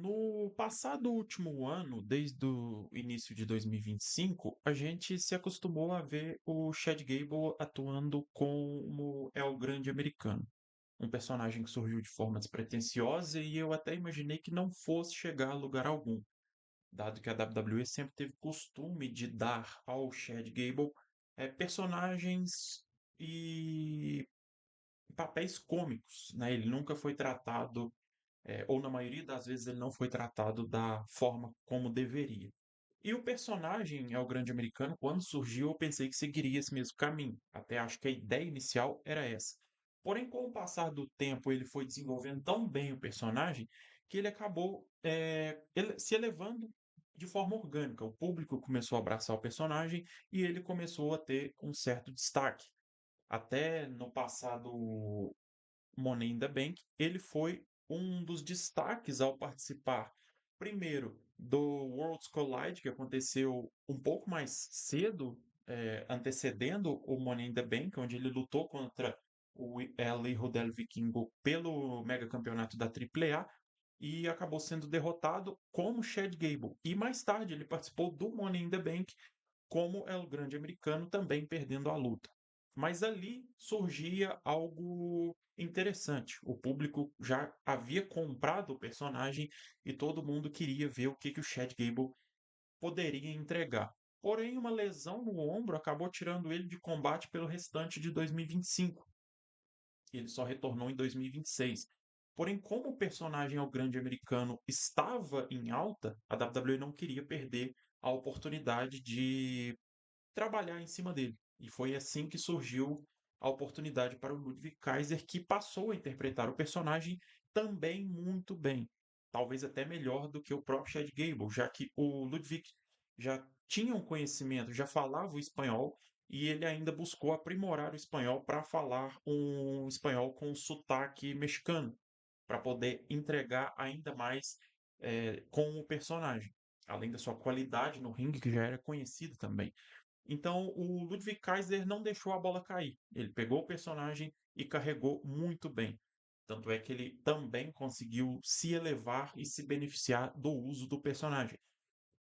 No passado último ano, desde o início de 2025, a gente se acostumou a ver o Chad Gable atuando como é o grande americano. Um personagem que surgiu de forma despretensiosa e eu até imaginei que não fosse chegar a lugar algum, dado que a WWE sempre teve costume de dar ao Chad Gable personagens e papéis cômicos, né? Ele nunca foi tratado ou na maioria das vezes ele não foi tratado da forma como deveria. E o personagem é o grande americano, quando surgiu, eu pensei que seguiria esse mesmo caminho. Até acho que a ideia inicial era essa. Porém, com o passar do tempo, ele foi desenvolvendo tão bem o personagem que ele acabou se elevando de forma orgânica. O público começou a abraçar o personagem e ele começou a ter um certo destaque. Até no passado Money in the Bank, ele foi um dos destaques ao participar, primeiro, do Worlds Collide, que aconteceu um pouco mais cedo, antecedendo o Money in the Bank, onde ele lutou contra o El Hijo del Vikingo pelo mega campeonato da AAA e acabou sendo derrotado como Chad Gable. E mais tarde ele participou do Money in the Bank como é o grande americano também perdendo a luta. Mas ali surgia algo interessante. O público já havia comprado o personagem e todo mundo queria ver o que o Chad Gable poderia entregar. Porém, uma lesão no ombro acabou tirando ele de combate pelo restante de 2025. Ele só retornou em 2026. Porém, como o personagem ao grande americano estava em alta, a WWE não queria perder a oportunidade de trabalhar em cima dele. E foi assim que surgiu a oportunidade para o Ludwig Kaiser, que passou a interpretar o personagem também muito bem. Talvez até melhor do que o próprio Chad Gable, já que o Ludwig já tinha um conhecimento, já falava o espanhol e ele ainda buscou aprimorar o espanhol para falar um espanhol com sotaque mexicano, para poder entregar ainda mais com o personagem, além da sua qualidade no ringue, que já era conhecida também. Então, o Ludwig Kaiser não deixou a bola cair. Ele pegou o personagem e carregou muito bem. Tanto é que ele também conseguiu se elevar e se beneficiar do uso do personagem.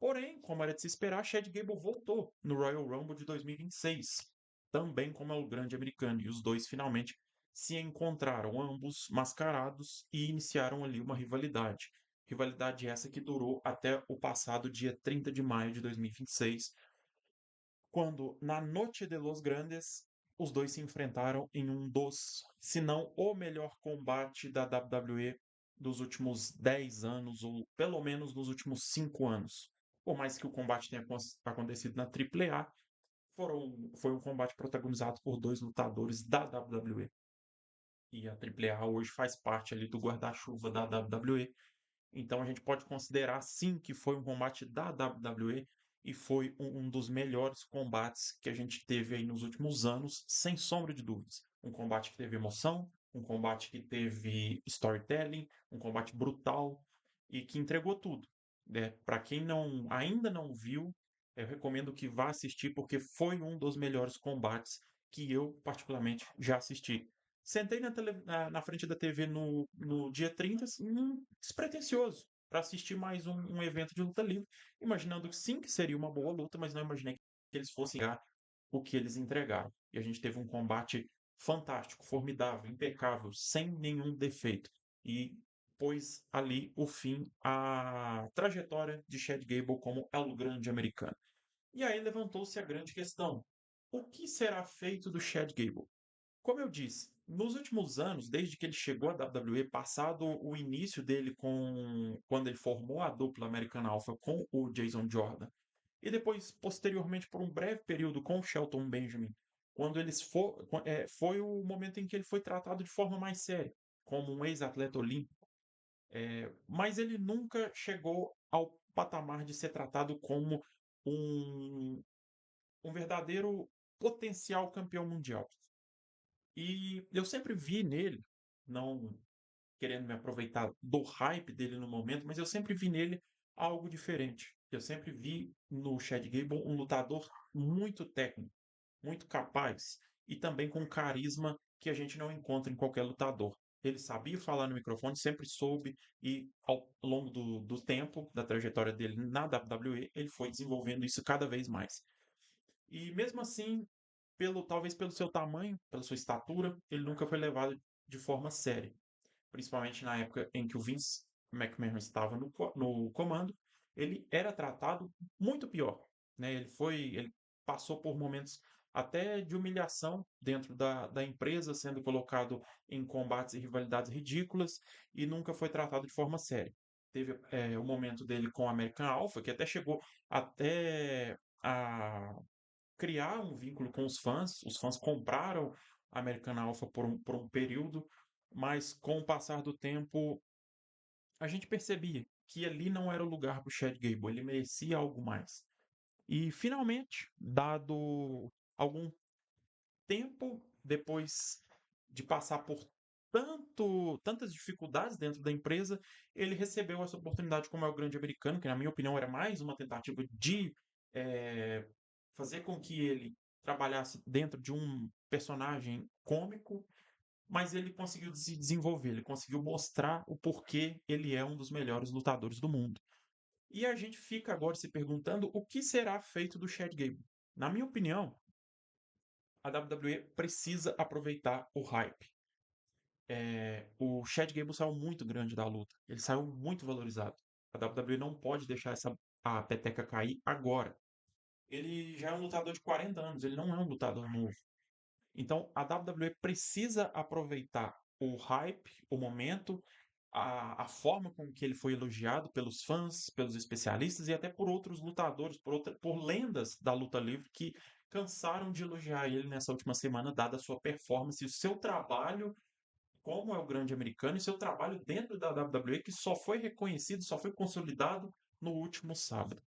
Porém, como era de se esperar, Chad Gable voltou no Royal Rumble de 2026, também como é o grande americano, e os dois finalmente se encontraram, ambos mascarados, e iniciaram ali uma rivalidade. Rivalidade essa que durou até o passado dia 30 de maio de 2026, quando na Noche de los Grandes os dois se enfrentaram em um dos, se não o melhor combate da WWE dos últimos 10 anos, ou pelo menos dos últimos 5 anos. Por mais que o combate tenha acontecido na AAA, foi um combate protagonizado por dois lutadores da WWE. E a AAA hoje faz parte ali do guarda-chuva da WWE, então a gente pode considerar sim que foi um combate da WWE e foi um dos melhores combates que a gente teve aí nos últimos anos, sem sombra de dúvidas. Um combate que teve emoção, um combate que teve storytelling, um combate brutal e que entregou tudo. Né? Para quem ainda não viu, eu recomendo que vá assistir porque foi um dos melhores combates que eu particularmente já assisti. Sentei na frente da TV no dia 30, assim, despretensioso, para assistir mais um evento de luta livre, imaginando que sim, que seria uma boa luta, mas não imaginei que eles fossem dar o que eles entregaram. E a gente teve um combate fantástico, formidável, impecável, sem nenhum defeito. E pôs ali o fim à trajetória de Chad Gable como El Grande Americano. E aí levantou-se a grande questão: o que será feito do Chad Gable? Como eu disse, nos últimos anos, desde que ele chegou à WWE, passado o início dele quando ele formou a dupla American Alpha com o Jason Jordan, e depois, posteriormente, por um breve período com o Shelton Benjamin, quando foi o momento em que ele foi tratado de forma mais séria, como um ex-atleta olímpico, mas ele nunca chegou ao patamar de ser tratado como um, um verdadeiro potencial campeão mundial. E eu sempre vi nele, não querendo me aproveitar do hype dele no momento, mas eu sempre vi nele algo diferente. Eu sempre vi no Chad Gable um lutador muito técnico, muito capaz e também com carisma que a gente não encontra em qualquer lutador. ele sabia falar no microfone, sempre soube, e ao longo do tempo, da trajetória dele na WWE, ele foi desenvolvendo isso cada vez mais. E mesmo assim, talvez pelo seu tamanho, pela sua estatura, ele nunca foi levado de forma séria, principalmente na época em que o Vince McMahon estava no comando, ele era tratado muito pior, né? Ele passou por momentos até de humilhação dentro da empresa, sendo colocado em combates e rivalidades ridículas e nunca foi tratado de forma séria. Teve o momento dele com o American Alpha, que até chegou até a criar um vínculo com os fãs compraram a American Alpha por um período, mas com o passar do tempo a gente percebia que ali não era o lugar para o Chad Gable, ele merecia algo mais. E finalmente, dado algum tempo depois de passar por tantas dificuldades dentro da empresa, ele recebeu essa oportunidade como é o grande americano, que na minha opinião era mais uma tentativa de eh, fazer com que ele trabalhasse dentro de um personagem cômico, mas ele conseguiu se desenvolver, ele conseguiu mostrar o porquê ele é um dos melhores lutadores do mundo. E a gente fica agora se perguntando o que será feito do Chad Gable. Na minha opinião, a WWE precisa aproveitar o hype. O Chad Gable saiu muito grande da luta, ele saiu muito valorizado. A WWE não pode deixar a peteca cair agora. Ele já é um lutador de 40 anos, ele não é um lutador novo. Então a WWE precisa aproveitar o hype, o momento, a forma com que ele foi elogiado pelos fãs, pelos especialistas e até por outros lutadores, por lendas da luta livre que cansaram de elogiar ele nessa última semana, dada a sua performance e o seu trabalho como é o grande americano e seu trabalho dentro da WWE que só foi reconhecido, só foi consolidado no último sábado.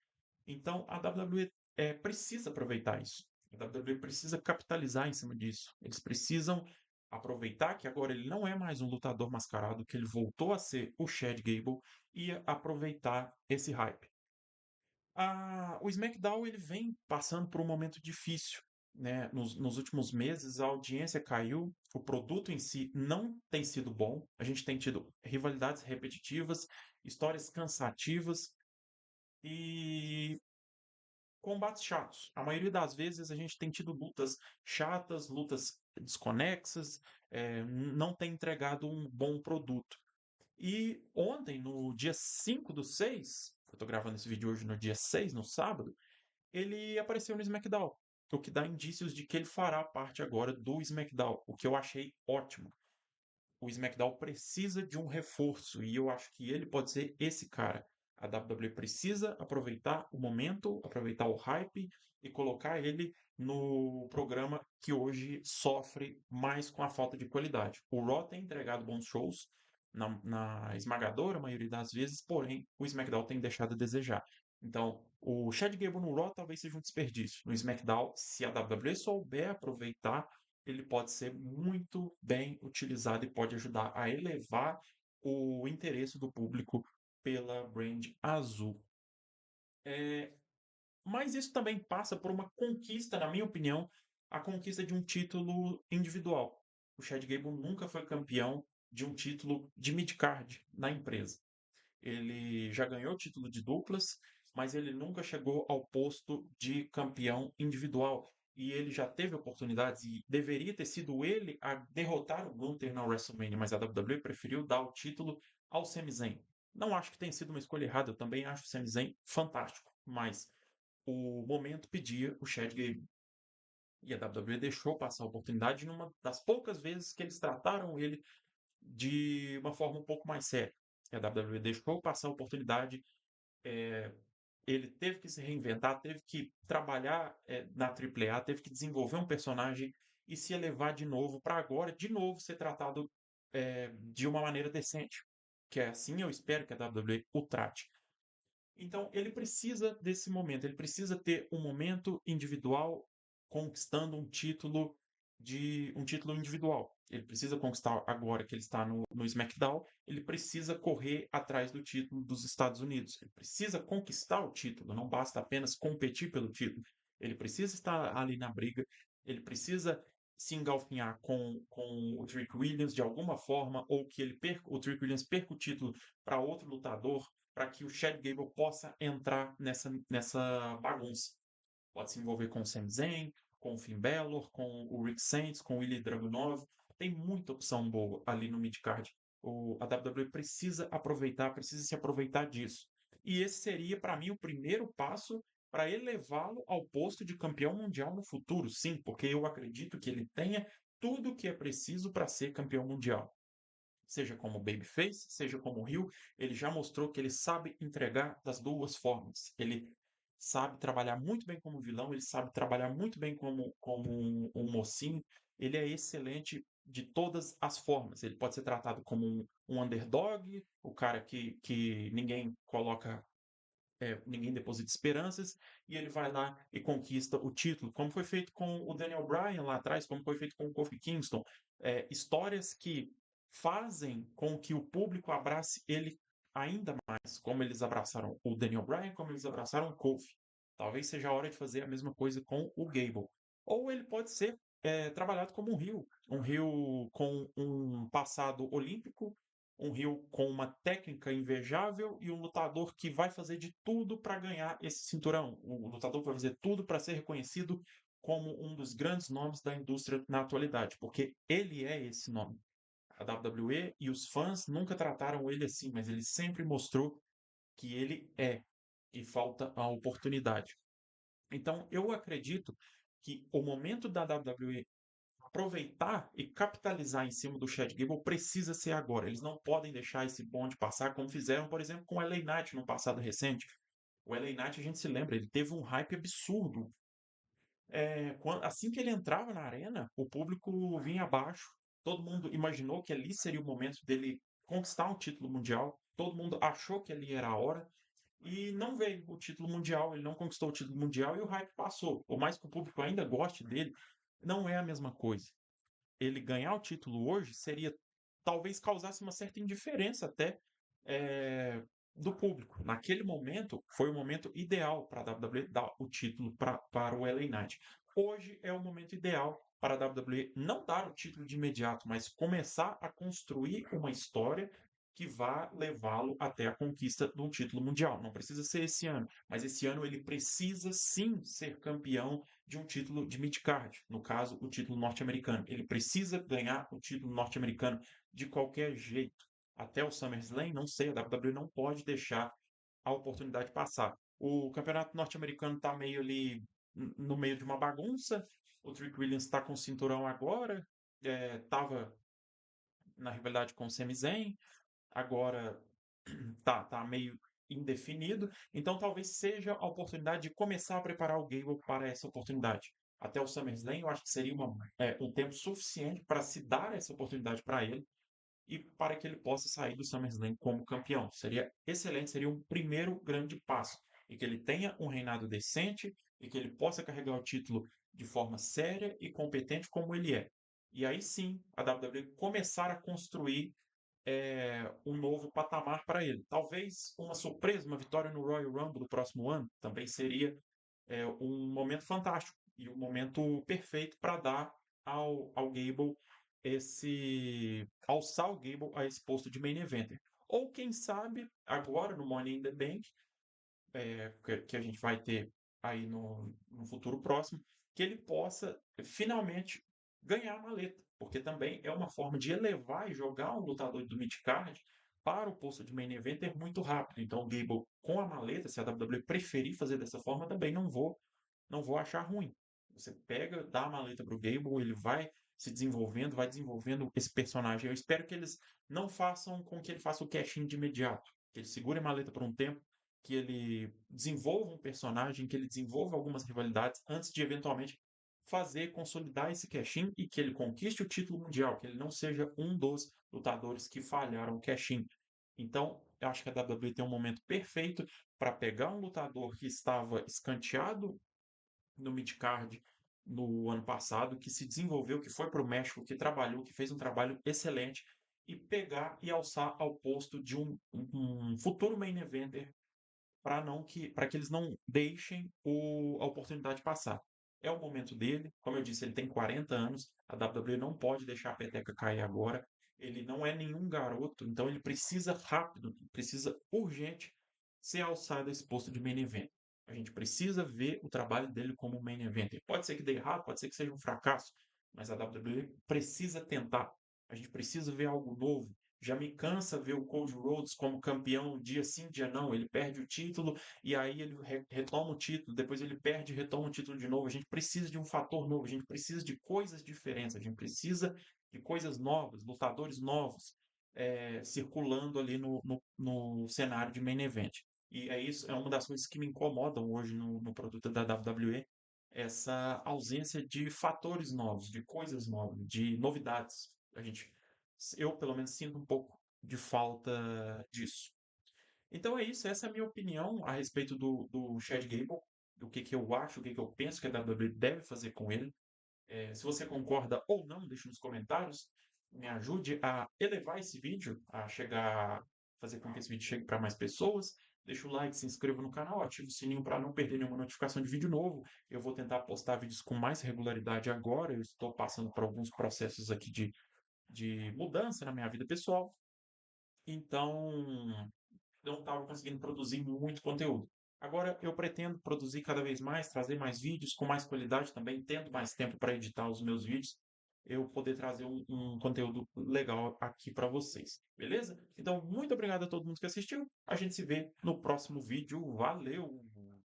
Então a WWE precisa aproveitar isso. A WWE precisa capitalizar em cima disso. Eles precisam aproveitar que agora ele não é mais um lutador mascarado, que ele voltou a ser o Chad Gable e aproveitar esse hype. O SmackDown ele vem passando por um momento difícil, né? Nos últimos meses a audiência caiu, o produto em si não tem sido bom. A gente tem tido rivalidades repetitivas, histórias cansativas e combates chatos. A maioria das vezes a gente tem tido lutas chatas, lutas desconexas, não tem entregado um bom produto. E ontem, no dia 5 do 6, eu tô gravando esse vídeo hoje no dia 6, no sábado, ele apareceu no SmackDown, o que dá indícios de que ele fará parte agora do SmackDown, o que eu achei ótimo. O SmackDown precisa de um reforço e eu acho que ele pode ser esse cara. A WWE precisa aproveitar o momento, aproveitar o hype e colocar ele no programa que hoje sofre mais com a falta de qualidade. O Raw tem entregado bons shows na esmagadora maioria das vezes, porém o SmackDown tem deixado a desejar. Então, o Chad Gable no Raw talvez seja um desperdício. No SmackDown, se a WWE souber aproveitar, ele pode ser muito bem utilizado e pode ajudar a elevar o interesse do público pela brand azul. É, mas isso também passa por uma conquista, na minha opinião, a conquista de um título individual. O Chad Gable nunca foi campeão de um título de midcard na empresa. Ele já ganhou o título de duplas, mas ele nunca chegou ao posto de campeão individual. E ele já teve oportunidades e deveria ter sido ele a derrotar o Gunther na WrestleMania, mas a WWE preferiu dar o título ao Sami Zayn. Não acho que tenha sido uma escolha errada, eu também acho o Sami Zayn fantástico, mas o momento pedia o Chad Gable. E a WWE deixou passar a oportunidade numa das poucas vezes que eles trataram ele de uma forma um pouco mais séria. A WWE deixou passar a oportunidade, ele teve que se reinventar, teve que trabalhar na AAA, teve que desenvolver um personagem e se elevar de novo para agora, de novo, ser tratado de uma maneira decente. Que é assim eu espero que a WWE o trate. Então, ele precisa desse momento, ele precisa ter um momento individual conquistando um título individual. Ele precisa conquistar agora que ele está no SmackDown, ele precisa correr atrás do título dos Estados Unidos. Ele precisa conquistar o título, não basta apenas competir pelo título. Ele precisa estar ali na briga, ele precisa se engalfinhar com o Trick Williams de alguma forma, ou que o Trick Williams perca o título para outro lutador, para que o Chad Gable possa entrar nessa bagunça. Pode se envolver com o Sami Zayn, com o Finn Balor, com o Rick Sainz, com o Ilya Dragunov. Tem muita opção boa ali no midcard. A WWE precisa aproveitar, precisa se aproveitar disso. E esse seria, para mim, o primeiro passo para elevá-lo ao posto de campeão mundial no futuro. Sim, porque eu acredito que ele tenha tudo o que é preciso para ser campeão mundial. Seja como babyface, seja como heel, ele já mostrou que ele sabe entregar das duas formas. Ele sabe trabalhar muito bem como vilão, ele sabe trabalhar muito bem como um mocinho. Ele é excelente de todas as formas. Ele pode ser tratado como um underdog, o cara que ninguém coloca ninguém deposita esperanças, e ele vai lá e conquista o título, como foi feito com o Daniel Bryan lá atrás, como foi feito com o Kofi Kingston. Histórias que fazem com que o público abrace ele ainda mais, como eles abraçaram o Daniel Bryan, como eles abraçaram o Kofi. Talvez seja a hora de fazer a mesma coisa com o Gable. Ou ele pode ser trabalhado como um heel com um passado olímpico, um Rio com uma técnica invejável e um lutador que vai fazer de tudo para ganhar esse cinturão. O lutador vai fazer tudo para ser reconhecido como um dos grandes nomes da indústria na atualidade, porque ele é esse nome. A WWE e os fãs nunca trataram ele assim, mas ele sempre mostrou que ele é, e falta a oportunidade. Então, eu acredito que o momento da WWE aproveitar e capitalizar em cima do Chad Gable precisa ser agora. Eles não podem deixar esse bonde passar, como fizeram, por exemplo, com o LA Knight no passado recente. O LA Knight, a gente se lembra, ele teve um hype absurdo. Assim que ele entrava na arena, o público vinha abaixo. Todo mundo imaginou que ali seria o momento dele conquistar um título mundial. Todo mundo achou que ali era a hora. E não veio o título mundial, ele não conquistou o título mundial e o hype passou. Por mais que o público ainda goste dele, não é a mesma coisa. Ele ganhar o título hoje seria talvez causasse uma certa indiferença até do público. Naquele momento, foi o momento ideal para a WWE dar o título para o LA Knight. Hoje é o momento ideal para a WWE não dar o título de imediato, mas começar a construir uma história que vá levá-lo até a conquista de um título mundial. Não precisa ser esse ano, mas esse ano ele precisa sim ser campeão de um título de midcard, no caso, o título norte-americano. Ele precisa ganhar o título norte-americano de qualquer jeito. Até o SummerSlam, não sei, a WWE não pode deixar a oportunidade passar. O campeonato norte-americano está meio ali no meio de uma bagunça. O Trick Williams está com o cinturão agora, estava na rivalidade com o Sami Zayn, agora tá meio indefinido, então talvez seja a oportunidade de começar a preparar o Gable para essa oportunidade. Até o SummerSlam, eu acho que seria um tempo suficiente para se dar essa oportunidade para ele e para que ele possa sair do SummerSlam como campeão. Seria excelente, seria um primeiro grande passo. E que ele tenha um reinado decente e que ele possa carregar o título de forma séria e competente como ele é. E aí sim, a WWE começar a construir um novo patamar para ele. Talvez uma surpresa, uma vitória no Royal Rumble do próximo ano também seria um momento fantástico e um momento perfeito para dar ao Gable alçar o Gable a esse posto de main eventer. Ou quem sabe agora no Money in the Bank que a gente vai ter aí no futuro próximo, que ele possa finalmente ganhar a maleta, porque também é uma forma de elevar e jogar um lutador do midcard para o posto de main eventer muito rápido. Então, o Gable com a maleta, se a WWE preferir fazer dessa forma, também não vou achar ruim. Você pega, dá a maleta para o Gable, ele vai se desenvolvendo, vai desenvolvendo esse personagem. Eu espero que eles não façam com que ele faça o cash-in de imediato, que ele segure a maleta por um tempo, que ele desenvolva um personagem, que ele desenvolva algumas rivalidades antes de eventualmente fazer, consolidar esse cash-in e que ele conquiste o título mundial, que ele não seja um dos lutadores que falharam o cash-in. Então, eu acho que a WWE tem um momento perfeito para pegar um lutador que estava escanteado no midcard no ano passado, que se desenvolveu, que foi para o México, que trabalhou, que fez um trabalho excelente, e pegar e alçar ao posto de um futuro main eventer para que eles não deixem a oportunidade passar. É o momento dele. Como eu disse, ele tem 40 anos. A WWE não pode deixar a peteca cair agora. Ele não é nenhum garoto, então ele precisa rápido, precisa urgente ser alçado a esse posto de main event. A gente precisa ver o trabalho dele como main event. Pode ser que dê errado, pode ser que seja um fracasso, mas a WWE precisa tentar. A gente precisa ver algo novo. Já me cansa ver o Cody Rhodes como campeão dia sim, dia não. Ele perde o título e aí ele retoma o título, depois ele perde e retoma o título de novo. A gente precisa de um fator novo, a gente precisa de coisas diferentes, a gente precisa de coisas novas, lutadores novos circulando ali no cenário de main event. E é isso, é uma das coisas que me incomodam hoje no produto da WWE, essa ausência de fatores novos, de coisas novas, de novidades. Eu pelo menos sinto um pouco de falta disso. Então é isso, essa é a minha opinião a respeito do Chad Gable, do que eu acho, o que eu penso que a WWE deve fazer com ele. Se você concorda ou não, deixe nos comentários. Me ajude a elevar esse vídeo, a chegar, fazer com que esse vídeo chegue para mais pessoas. Deixa o like, se inscreva no canal, ative o sininho para não perder nenhuma notificação de vídeo novo. Eu vou tentar postar vídeos com mais regularidade agora. Eu estou passando por alguns processos aqui de mudança na minha vida pessoal. Então, não estava conseguindo produzir muito conteúdo. Agora eu pretendo produzir cada vez mais, trazer mais vídeos com mais qualidade também, tendo mais tempo para editar os meus vídeos, eu poder trazer um conteúdo legal aqui para vocês, beleza? Então, muito obrigado a todo mundo que assistiu. A gente se vê no próximo vídeo. Valeu!